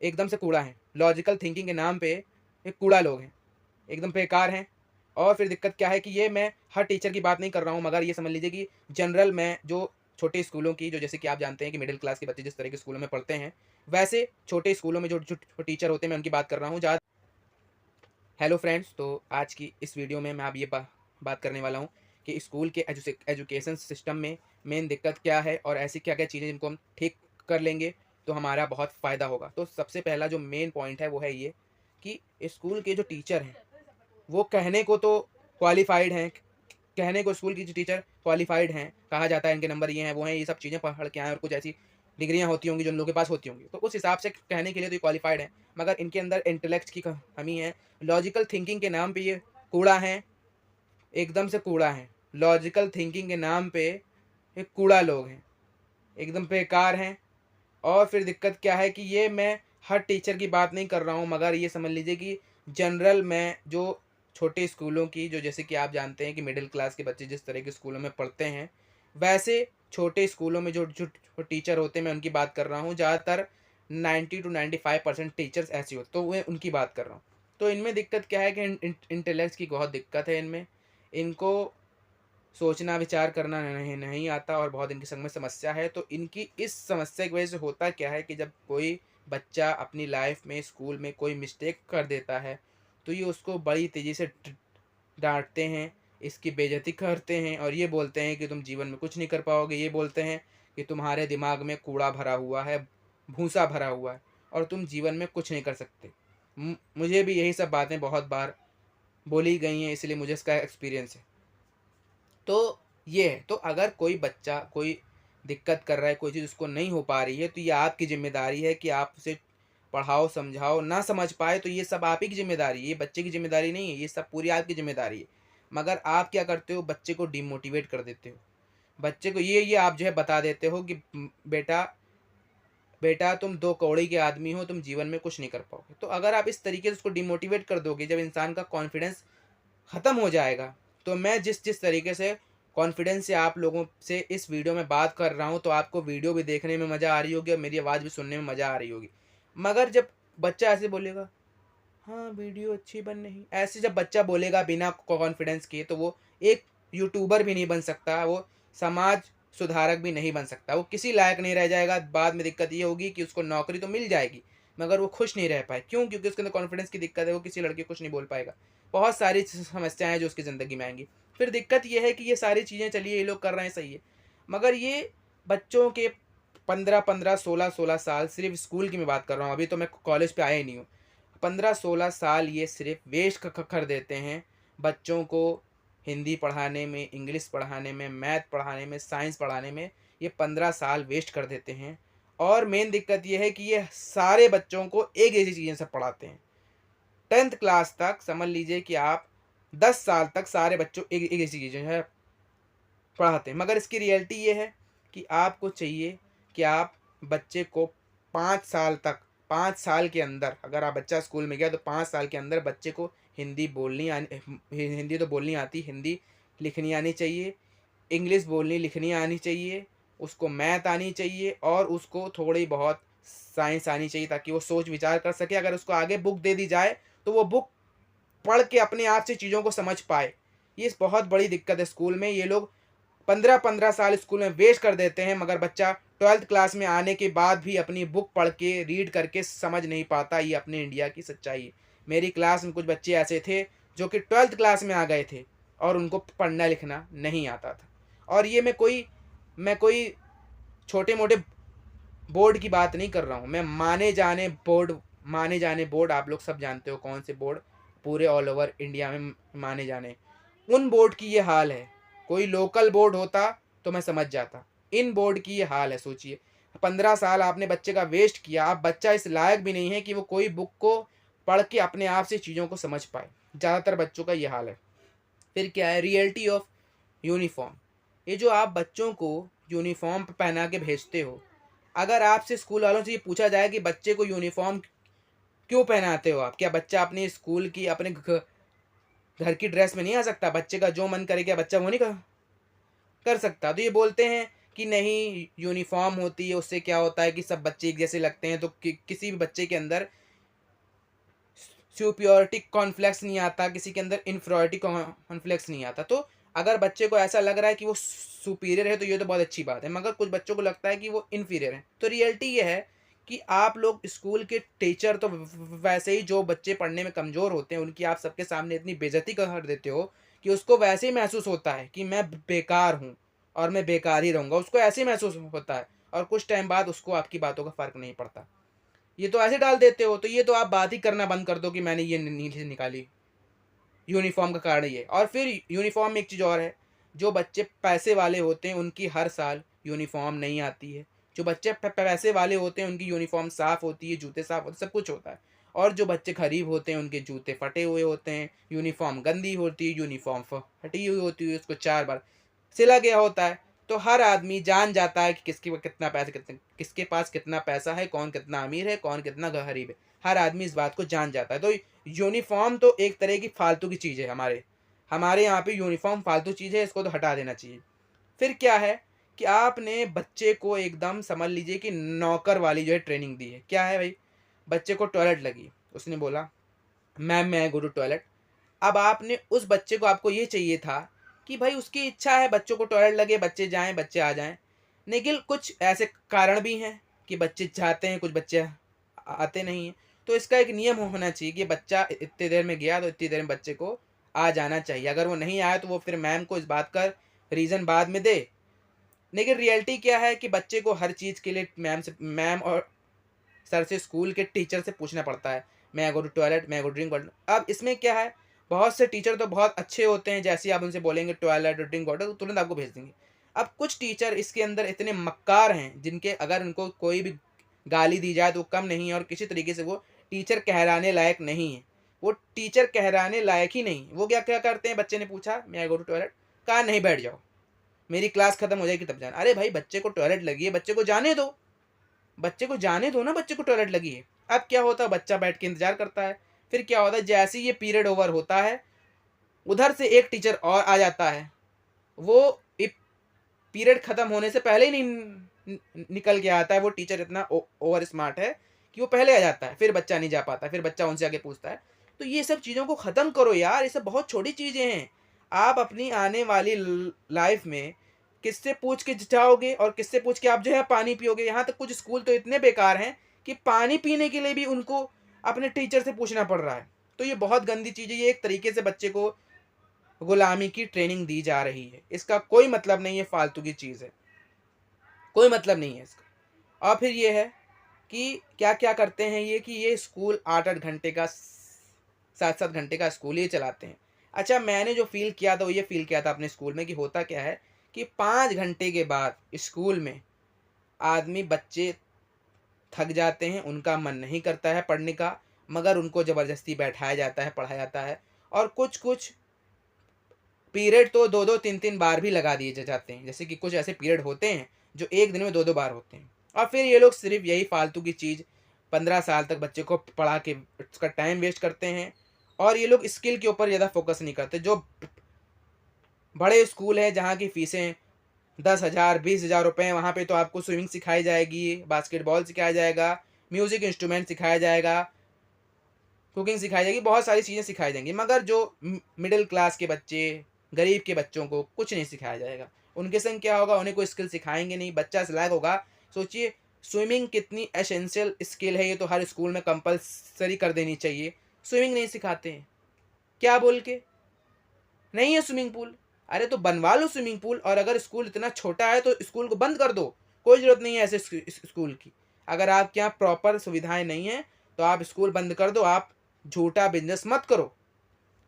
एकदम से कूड़ा हैं। लॉजिकल थिंकिंग के नाम पे ये कूड़ा लोग हैं, एकदम बेकार हैं। और फिर दिक्कत क्या है कि ये मैं हर टीचर की बात नहीं कर रहा हूँ, मगर ये समझ लीजिए कि जनरल मैं जो छोटे स्कूलों की, जो जैसे कि आप जानते हैं कि मिडिल क्लास के बच्चे जिस तरह के स्कूलों में पढ़ते हैं, वैसे छोटे स्कूलों में जो जो टीचर होते हैं, मैं उनकी बात कर रहा हूँ। हेलो फ्रेंड्स, तो आज की इस वीडियो में मैं अब ये बात करने वाला हूँ कि स्कूल के एजुकेशन सिस्टम में मेन दिक्कत क्या है और ऐसी क्या-क्या चीज़ें जिनको हम ठीक कर लेंगे तो हमारा बहुत फ़ायदा होगा। तो सबसे पहला जो मेन पॉइंट है वो है ये कि स्कूल के जो टीचर हैं, वो कहने को तो क्वालिफ़ाइड हैं, कहने को स्कूल की जो टीचर क्वालिफ़ाइड हैं, कहा जाता है इनके नंबर ये हैं, वो हैं, ये सब चीज़ें पढ़ के आए हैं और कुछ ऐसी डिग्रियाँ होती होंगी जो उन लोगों के पास होती होंगी। तो उस हिसाब से कहने के लिए तो ये क्वालिफ़ाइड हैं, मगर इनके अंदर इंटेलेक्ट की कमी है। लॉजिकल थिंकिंग के नाम पे ये कूड़ा हैं, एकदम से कूड़ा हैं। लॉजिकल थिंकिंग के नाम पे ये कूड़ा लोग हैं, एकदम बेकार हैं। और फिर दिक्कत क्या है कि ये मैं हर टीचर की बात नहीं कर रहा हूँ, मगर ये समझ लीजिए कि जनरल मैं जो छोटे स्कूलों की, जो जैसे कि आप जानते हैं कि मिडिल क्लास के बच्चे जिस तरह के स्कूलों में पढ़ते हैं, वैसे छोटे स्कूलों में जो जो टीचर होते हैं, मैं उनकी बात कर रहा हूँ। ज़्यादातर 90 टू 95% टीचर्स ऐसे होते, तो मैं उनकी बात कर रहा हूँ। तो इनमें दिक्कत क्या है कि इंटेलेक्ट की बहुत दिक्कत है इनमें। इनको सोचना विचार करना नहीं नहीं आता और बहुत इनके संग में समस्या है। तो इनकी इस समस्या की वजह से होता क्या है कि जब कोई बच्चा अपनी लाइफ में स्कूल में कोई मिस्टेक कर देता है, तो ये उसको बड़ी तेज़ी से डांटते हैं, इसकी बेइज्जती करते हैं और ये बोलते हैं कि तुम जीवन में कुछ नहीं कर पाओगे। ये बोलते हैं कि तुम्हारे दिमाग में कूड़ा भरा हुआ है, भूसा भरा हुआ है और तुम जीवन में कुछ नहीं कर सकते। मुझे भी यही सब बातें बहुत बार बोली गई हैं, इसलिए मुझे इसका एक्सपीरियंस है। तो ये है, तो अगर कोई बच्चा कोई दिक्कत कर रहा है, कोई चीज़ उसको नहीं हो पा रही है, तो ये आपकी ज़िम्मेदारी है कि आप उसे पढ़ाओ, समझाओ। ना समझ पाए तो ये सब आप ही की ज़िम्मेदारी है, ये बच्चे की ज़िम्मेदारी नहीं है, ये सब पूरी आपकी ज़िम्मेदारी है। मगर आप क्या करते हो, बच्चे को डिमोटिवेट कर देते हो। बच्चे को ये आप जो है बता देते हो कि बेटा बेटा तुम 2 कौड़ी के आदमी हो, तुम जीवन में कुछ नहीं कर पाओगे। तो अगर आप इस तरीके से उसको डिमोटिवेट कर दोगे, जब इंसान का कॉन्फिडेंस ख़त्म हो जाएगा। तो मैं जिस जिस तरीके से कॉन्फिडेंस से आप लोगों से इस वीडियो में बात कर रहा हूँ, तो आपको वीडियो भी देखने में मज़ा आ रही होगी और मेरी आवाज़ भी सुनने में मज़ा आ रही होगी। मगर जब बच्चा ऐसे बोलेगा, हाँ वीडियो अच्छी बन नहीं, ऐसे जब बच्चा बोलेगा बिना कॉन्फिडेंस के, तो वो एक यूट्यूबर भी नहीं बन सकता, वो समाज सुधारक भी नहीं बन सकता, वो किसी लायक नहीं रह जाएगा। बाद में दिक्कत ये होगी कि उसको नौकरी तो मिल जाएगी, मगर वो खुश नहीं रह पाए। क्यों? क्योंकि उसके अंदर कॉन्फिडेंस की दिक्कत है, वो किसी लड़के को कुछ नहीं बोल पाएगा। बहुत सारी समस्याएं हैं जो उसकी ज़िंदगी में आएंगी। फिर दिक्कत ये है कि ये सारी चीज़ें चलिए ये लोग कर रहे हैं, सही है, मगर ये बच्चों के 15-15 16-16 साल, सिर्फ स्कूल की मैं बात कर रहा हूँ, अभी तो मैं कॉलेज पे आया ही नहीं हूँ। 15-16 साल ये सिर्फ वेस्ट कर देते हैं बच्चों को हिंदी पढ़ाने में, इंग्लिश पढ़ाने में, मैथ पढ़ाने में, साइंस पढ़ाने में। ये 15 साल वेस्ट कर देते हैं। और मेन दिक्कत ये है कि ये सारे बच्चों को एक जैसी चीज़ें सब पढ़ाते हैं। 10th क्लास तक समझ लीजिए कि आप 10 साल तक सारे बच्चों एक एक जैसी चीज़ें है पढ़ाते हैं। मगर इसकी रियलिटी ये है कि आपको चाहिए कि आप बच्चे को 5 साल तक, 5 साल के अंदर, अगर आप बच्चा स्कूल में गया तो 5 साल के अंदर बच्चे को हिंदी बोलनी आनी, हिंदी तो बोलनी आती, हिंदी लिखनी आनी चाहिए, इंग्लिश बोलनी लिखनी आनी चाहिए, उसको मैथ आनी चाहिए और उसको थोड़ी बहुत साइंस आनी चाहिए, ताकि वो सोच विचार कर सके। अगर उसको आगे बुक दे दी जाए तो वो बुक पढ़ के अपने आप से चीज़ों को समझ पाए। ये बहुत बड़ी दिक्कत है स्कूल में। ये लोग 15-15 साल स्कूल में वेस्ट कर देते हैं, मगर बच्चा 12th क्लास में आने के बाद भी अपनी बुक पढ़ के, रीड करके समझ नहीं पाता। ये अपने इंडिया की सच्चाई है। मेरी क्लास में कुछ बच्चे ऐसे थे जो कि 12th क्लास में आ गए थे और उनको पढ़ना लिखना नहीं आता था। और ये मैं कोई छोटे मोटे बोर्ड की बात नहीं कर रहा हूँ, मैं माने जाने बोर्ड, आप लोग सब जानते हो कौन से बोर्ड पूरे ऑल ओवर इंडिया में माने जाने, उन बोर्ड की ये हाल है। कोई लोकल बोर्ड होता तो मैं समझ जाता, इन बोर्ड की ये हाल है। सोचिए, 15 साल आपने बच्चे का वेस्ट किया। अब बच्चा इस लायक भी नहीं है कि वो कोई बुक को पढ़ के अपने आप से चीज़ों को समझ पाए। ज़्यादातर बच्चों का ये हाल है। फिर क्या है, रियलिटी ऑफ यूनिफॉर्म। ये जो आप बच्चों को यूनिफॉर्म पहना के भेजते हो, अगर आपसे स्कूल वालों से ये पूछा जाए कि बच्चे को यूनिफॉर्म क्यों पहनाते हो आप, क्या बच्चा अपने स्कूल की, अपने घर की ड्रेस में नहीं आ सकता? बच्चे का जो मन करे क्या बच्चा वो नहीं कर सकता? तो ये बोलते हैं कि नहीं यूनिफ़ॉर्म होती है उससे क्या होता है कि सब बच्चे एक जैसे लगते हैं, तो किसी भी बच्चे के अंदर सुपियोरिटी कॉन्फ्लेक्स नहीं आता, किसी के अंदर इन्फीरियरिटी कॉन्फ्लेक्स नहीं आता। तो अगर बच्चे को ऐसा लग रहा है कि वो सुपीरियर है तो ये तो बहुत अच्छी बात है, मगर कुछ बच्चों को लगता है कि वो इन्फीरियर है। तो रियलिटी ये है कि आप लोग स्कूल के टीचर तो वैसे ही, जो बच्चे पढ़ने में कमज़ोर होते हैं उनकी आप सबके सामने इतनी बेइज्जती कर देते हो कि उसको वैसे ही महसूस होता है कि मैं बेकार हूँ और मैं बेकार ही रहूँगा, उसको ऐसे ही महसूस होता है, और कुछ टाइम बाद उसको आपकी बातों का फ़र्क नहीं पड़ता। ये तो ऐसे डाल देते हो, तो ये तो आप बात ही करना बंद कर दो कि मैंने ये नीचे निकाली, यूनिफॉर्म का कारण ये। और फिर यूनिफॉर्म में एक चीज़ और है, जो बच्चे पैसे वाले होते हैं उनकी हर साल यूनिफॉर्म नहीं आती है। जो बच्चे पैसे वाले होते हैं उनकी यूनिफॉर्म साफ़ होती है, जूते साफ़ होते हैं, सब कुछ होता है। और जो बच्चे गरीब होते हैं उनके जूते फटे हुए होते हैं, यूनिफॉर्म गंदी होती है, यूनिफॉर्म फटी हुई होती है, उसको 4 बार सिला गया होता है। तो हर आदमी जान जाता है कि किसके पास कितना पैसा है, कौन कितना अमीर है, कौन कितना गरीब है। हर आदमी इस बात को जान जाता है। तो यूनिफॉर्म तो एक तरह की फालतू की चीज़ है, हमारे हमारे यहाँ पे यूनिफॉर्म फालतू चीज़ है, इसको तो हटा देना चाहिए। फिर क्या है कि आपने बच्चे को एकदम समझ लीजिए कि नौकर वाली जो है ट्रेनिंग दी है। क्या है भाई, बच्चे को टॉयलेट लगी, उसने बोला मैम मैं गो टू टॉयलेट। अब आपने उस बच्चे को, आपको ये चाहिए था कि भाई उसकी इच्छा है बच्चों को टॉयलेट लगे, बच्चे जाएं, बच्चे आ जाएं। लेकिन कुछ ऐसे कारण भी हैं कि बच्चे चाहते हैं, कुछ बच्चे आते नहीं हैं। तो इसका एक नियम होना चाहिए कि बच्चा इतनी देर में गया तो इतनी देर में बच्चे को आ जाना चाहिए। अगर वो नहीं आया तो वो फिर मैम को इस बात का रीज़न बाद में दे। लेकिन रियलिटी क्या है कि बच्चे को हर चीज़ के लिए मैम और सर से, स्कूल के टीचर से पूछना पड़ता है, मैं गो टू टॉयलेट, मैं गो ड्रिंक वाटर। अब इसमें क्या है, बहुत से टीचर तो बहुत अच्छे होते हैं, जैसे ही आप उनसे बोलेंगे टॉयलेट और ड्रिंक वाटर तो तुरंत आपको भेज देंगे। अब कुछ टीचर इसके अंदर इतने मक्कार हैं, जिनके अगर उनको कोई भी गाली दी जाए तो वो कम नहीं है, और किसी तरीके से वो टीचर कहलाने लायक नहीं है। वो टीचर कहलाने लायक ही नहीं। वो क्या क्या करते हैं, बच्चे ने पूछा मैं गो टू टॉयलेट, कहा नहीं बैठ जाओ, मेरी क्लास खत्म हो जाएगी तब जाना। अरे भाई बच्चे को टॉयलेट लगी है, बच्चे को जाने दो, बच्चे को जाने दो ना, बच्चे को टॉयलेट लगी है। अब क्या होता है, बच्चा बैठ के इंतजार करता है। फिर क्या होता है, जैसे ही ये पीरियड ओवर होता है उधर से एक टीचर और आ जाता है। वो पीरियड खत्म होने से पहले ही निकल के आता है। वो टीचर इतना ओवर स्मार्ट है कि वो पहले आ जाता है, फिर बच्चा नहीं जा पाता, फिर बच्चा उनसे आगे पूछता है। तो ये सब चीज़ों को ख़त्म करो यार, ये सब बहुत छोटी चीज़ें हैं। आप अपनी आने वाली लाइफ में किससे पूछ के जाओगे और किससे पूछ के आप जो है पानी पियोगे। यहाँ तक कुछ स्कूल तो इतने बेकार हैं कि पानी पीने के लिए भी उनको अपने टीचर से पूछना पड़ रहा है। तो ये बहुत गंदी चीज़ है। ये एक तरीके से बच्चे को गुलामी की ट्रेनिंग दी जा रही है। इसका कोई मतलब नहीं है, फालतू की चीज़ है, कोई मतलब नहीं है इसका। और फिर ये है कि क्या क्या करते हैं ये, कि ये स्कूल 8-8 घंटे का, 7-7 घंटे का स्कूल ही चलाते हैं। अच्छा, मैंने जो फ़ील किया था वो ये फ़ील किया था अपने स्कूल में कि होता क्या है कि 5 घंटे के बाद स्कूल में बच्चे थक जाते हैं, उनका मन नहीं करता है पढ़ने का, मगर उनको ज़बरदस्ती बैठाया जाता है, पढ़ाया जाता है। और कुछ-कुछ पीरियड तो 2-2 3-3 बार भी लगा दिए जाते हैं। जैसे कि कुछ ऐसे पीरियड होते हैं जो एक दिन में 2-2 बार होते हैं। और फिर ये लोग सिर्फ़ यही फालतू की चीज़ 15 साल तक बच्चे को पढ़ा के उसका टाइम वेस्ट करते हैं। और ये लोग स्किल के ऊपर ज़्यादा फ़ोकस नहीं करते। जो बड़े स्कूल हैं जहाँ की फ़ीसें 10,000 20,000 रुपए हैं, वहाँ पे तो आपको स्विमिंग सिखाई जाएगी, बास्केटबॉल सिखाया जाएगा, म्यूज़िक इंस्ट्रूमेंट सिखाया जाएगा, कुकिंग सिखाई जाएगी, बहुत सारी चीज़ें सिखाई जाएंगी। मगर जो मिडिल क्लास के बच्चे, गरीब के बच्चों को कुछ नहीं सिखाया जाएगा। उनके संग क्या होगा, उन्हें कोई स्किल सिखाएंगे नहीं, बच्चा सिलाक होगा। सोचिए स्विमिंग कितनी एसेंशियल स्किल है, ये तो हर स्कूल में कंपलसरी कर देनी चाहिए। स्विमिंग नहीं सिखाते हैं, क्या बोल के, नहीं है स्विमिंग पूल। अरे तो बनवा लो स्विमिंग पूल। और अगर स्कूल इतना छोटा है तो स्कूल को बंद कर दो, कोई ज़रूरत नहीं है ऐसे स्कूल की। अगर आपके यहाँ प्रॉपर सुविधाएं नहीं हैं तो आप स्कूल बंद कर दो, आप झूठा बिजनेस मत करो।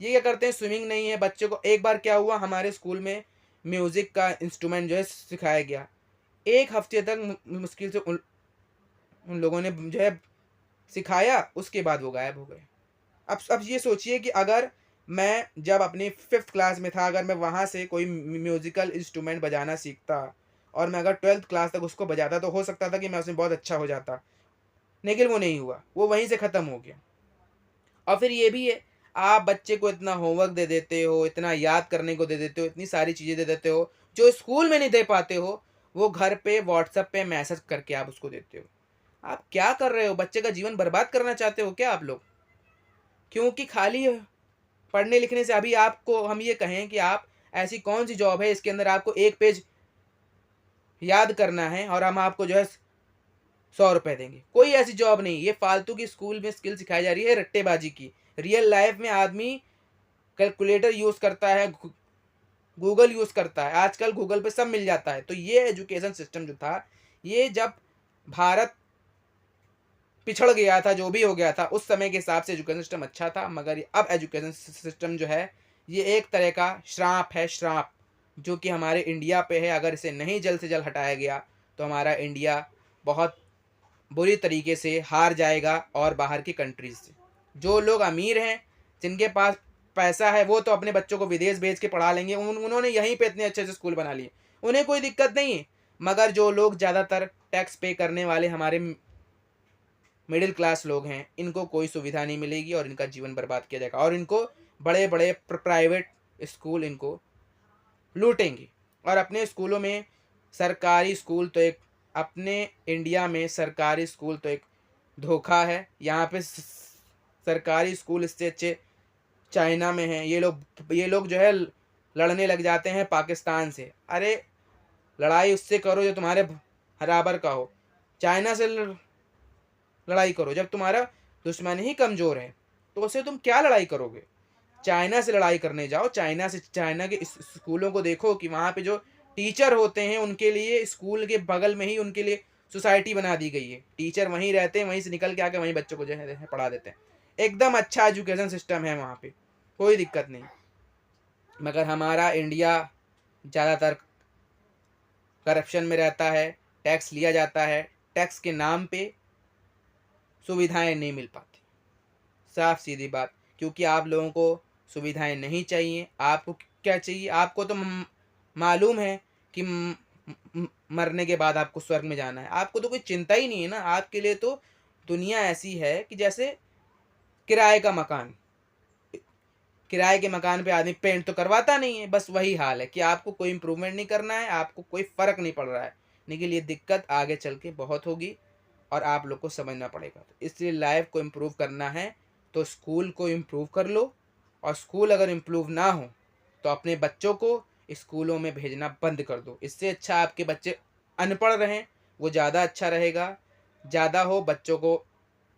ये क्या करते हैं, स्विमिंग नहीं है बच्चे को। एक बार क्या हुआ, हमारे स्कूल में म्यूज़िक का इंस्ट्रूमेंट जो है सिखाया गया। 1 हफ्ते तक मुश्किल से उन उन लोगों ने जो है सिखाया, उसके बाद वो गायब हो गए। अब ये सोचिए कि अगर मैं जब अपनी 5th क्लास में था, अगर मैं वहाँ से कोई म्यूज़िकल इंस्ट्रूमेंट बजाना सीखता और मैं अगर 12th क्लास तक उसको बजाता तो हो सकता था कि मैं उसमें बहुत अच्छा हो जाता। लेकिन वो नहीं हुआ, वो वहीं से ख़त्म हो गया। और फिर ये भी है, आप बच्चे को इतना होमवर्क दे देते हो, इतना याद करने को दे देते हो, इतनी सारी चीज़ें दे देते हो जो स्कूल में नहीं दे पाते हो, वो घर पे व्हाट्सएप पे मैसेज करके आप उसको देते हो। आप क्या कर रहे हो? बच्चे का जीवन बर्बाद करना चाहते हो क्या आप लोग? क्योंकि खाली पढ़ने लिखने से अभी आपको हम ये कहें कि आप ऐसी कौन सी जॉब है इसके अंदर आपको एक पेज याद करना है और हम आपको जो है 100 रुपये देंगे? कोई ऐसी जॉब नहीं। ये फालतू की स्कूल में स्किल सिखाई जा रही है रट्टेबाजी की। रियल लाइफ में आदमी कैलकुलेटर यूज़ करता है, गूगल यूज़ करता है। आजकल गूगल पे सब मिल जाता है। तो ये एजुकेशन सिस्टम जो था, ये जब भारत पिछड़ गया था, जो भी हो गया था, उस समय के हिसाब से एजुकेशन सिस्टम अच्छा था। मगर अब एजुकेशन सिस्टम जो है, ये एक तरह का श्राप है, श्राप जो कि हमारे इंडिया पे है। अगर इसे नहीं जल्द से जल्द हटाया गया तो हमारा इंडिया बहुत बुरी तरीके से हार जाएगा और बाहर की कंट्रीज से। जो लोग अमीर हैं, जिनके पास पैसा है, वो तो अपने बच्चों को विदेश भेज के पढ़ा लेंगे। उन्होंने यहीं पे इतने अच्छे से स्कूल बना लिए, उन्हें कोई दिक्कत नहीं है। मगर जो लोग ज़्यादातर टैक्स पे करने वाले हमारे मिडिल क्लास लोग हैं, इनको कोई सुविधा नहीं मिलेगी और इनका जीवन बर्बाद किया जाएगा और इनको बड़े बड़े प्राइवेट स्कूल इनको लूटेंगे। और अपने स्कूलों में सरकारी स्कूल तो एक, अपने इंडिया में सरकारी स्कूल तो एक धोखा है। यहाँ पे सरकारी स्कूल इससे अच्छे चाइना में हैं। ये लोग जो है लड़ने लग जाते हैं पाकिस्तान से। अरे लड़ाई उससे करो जो तुम्हारे बराबर का हो। चाइना से लड़ाई करो जब तुम्हारा दुश्मन ही कमज़ोर है, तो उससे तुम क्या लड़ाई करोगे? चाइना से लड़ाई करने जाओ। चाइना के स्कूलों को देखो कि वहाँ पे जो टीचर होते हैं उनके लिए स्कूल के बगल में ही उनके लिए सोसाइटी बना दी गई है। टीचर वहीं रहते हैं, वहीं से निकल के आके वहीं बच्चों को जो है पढ़ा देते हैं। एकदम अच्छा एजुकेशन सिस्टम है वहाँ पे, कोई दिक्कत नहीं। मगर हमारा इंडिया ज़्यादातर करप्शन में रहता है, टैक्स लिया जाता है, टैक्स के नाम पे सुविधाएं नहीं मिल पाती। साफ सीधी बात। क्योंकि आप लोगों को सुविधाएं नहीं चाहिए। आपको क्या चाहिए? आपको तो मालूम है कि मरने के बाद आपको स्वर्ग में जाना है। आपको तो कोई चिंता ही नहीं है ना। आपके लिए तो दुनिया ऐसी है कि जैसे किराए का मकान। किराए के मकान पे आदमी पेंट तो करवाता नहीं है। बस वही हाल है कि आपको कोई इम्प्रूवमेंट नहीं करना है, आपको कोई फ़र्क नहीं पड़ रहा है। लेकिन ये दिक्कत आगे चल के बहुत होगी और आप लोग को समझना पड़ेगा। तो इसलिए लाइफ को इम्प्रूव करना है तो स्कूल को इम्प्रूव कर लो। और स्कूल अगर इम्प्रूव ना हो तो अपने बच्चों को स्कूलों में भेजना बंद कर दो। इससे अच्छा आपके बच्चे अनपढ़ रहें, वो ज़्यादा अच्छा रहेगा। ज़्यादा हो बच्चों को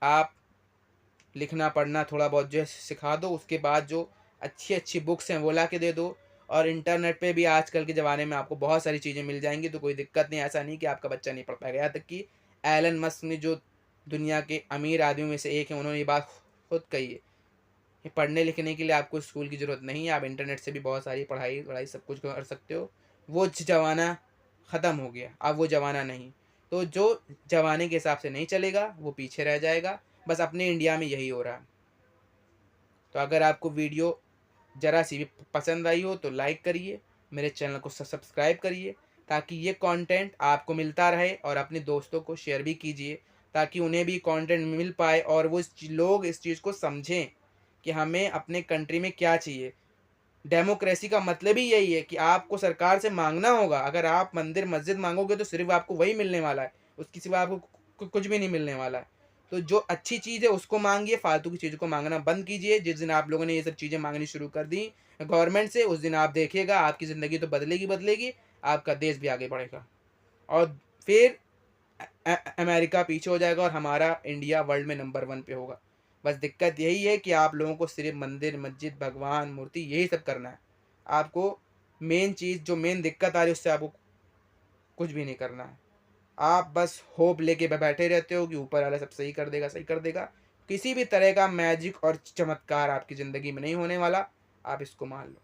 आप लिखना पढ़ना थोड़ा बहुत जो है सिखा दो। उसके बाद जो अच्छी अच्छी बुक्स हैं वो ला के दे दो। और इंटरनेट पे भी आजकल के ज़माने में आपको बहुत सारी चीज़ें मिल जाएंगी, तो कोई दिक्कत नहीं। ऐसा नहीं कि आपका बच्चा नहीं पढ़ पाएगा। यहाँ तक कि एलन मस्क ने, जो दुनिया के अमीर आदमियों में से एक है, उन्होंने ये बात खुद कही है कि पढ़ने लिखने के लिए आपको स्कूल की ज़रूरत नहीं है, आप इंटरनेट से भी बहुत सारी पढ़ाई सब कुछ कर सकते हो। वो ज़माना ख़त्म हो गया, अब वो ज़माना नहीं। तो जो ज़माने के हिसाब से नहीं चलेगा वो पीछे रह जाएगा। बस अपने इंडिया में यही हो रहा है। तो अगर आपको वीडियो ज़रा सी भी पसंद आई हो तो लाइक करिए, मेरे चैनल को सब्सक्राइब करिए ताकि ये कंटेंट आपको मिलता रहे। और अपने दोस्तों को शेयर भी कीजिए ताकि उन्हें भी कंटेंट मिल पाए और वो लोग इस चीज़ को समझें कि हमें अपने कंट्री में क्या चाहिए। डेमोक्रेसी का मतलब ही यही है कि आपको सरकार से मांगना होगा। अगर आप मंदिर मस्जिद मांगोगे तो सिर्फ आपको वही मिलने वाला है, उसके सिवा आपको कुछ भी नहीं मिलने वाला है। तो जो अच्छी चीज़ है उसको मांगिए, फालतू की चीज़ों को मांगना बंद कीजिए। जिस दिन आप लोगों ने ये सब चीज़ें मांगनी शुरू कर दी गवर्नमेंट से, उस दिन आप देखिएगा आपकी ज़िंदगी तो बदलेगी, आपका देश भी आगे बढ़ेगा। और फिर अमेरिका पीछे हो जाएगा और हमारा इंडिया वर्ल्ड में नंबर 1 पे होगा। बस दिक्कत यही है कि आप लोगों को सिर्फ मंदिर मस्जिद भगवान मूर्ति यही सब करना है। आपको मेन चीज़ जो मेन दिक्कत आ रही है उससे आपको कुछ भी नहीं करना है। आप बस होप लेके बैठे रहते हो कि ऊपर वाला सब सही कर देगा, सही कर देगा। किसी भी तरह का मैजिक और चमत्कार आपकी ज़िंदगी में नहीं होने वाला, आप इसको मान लो।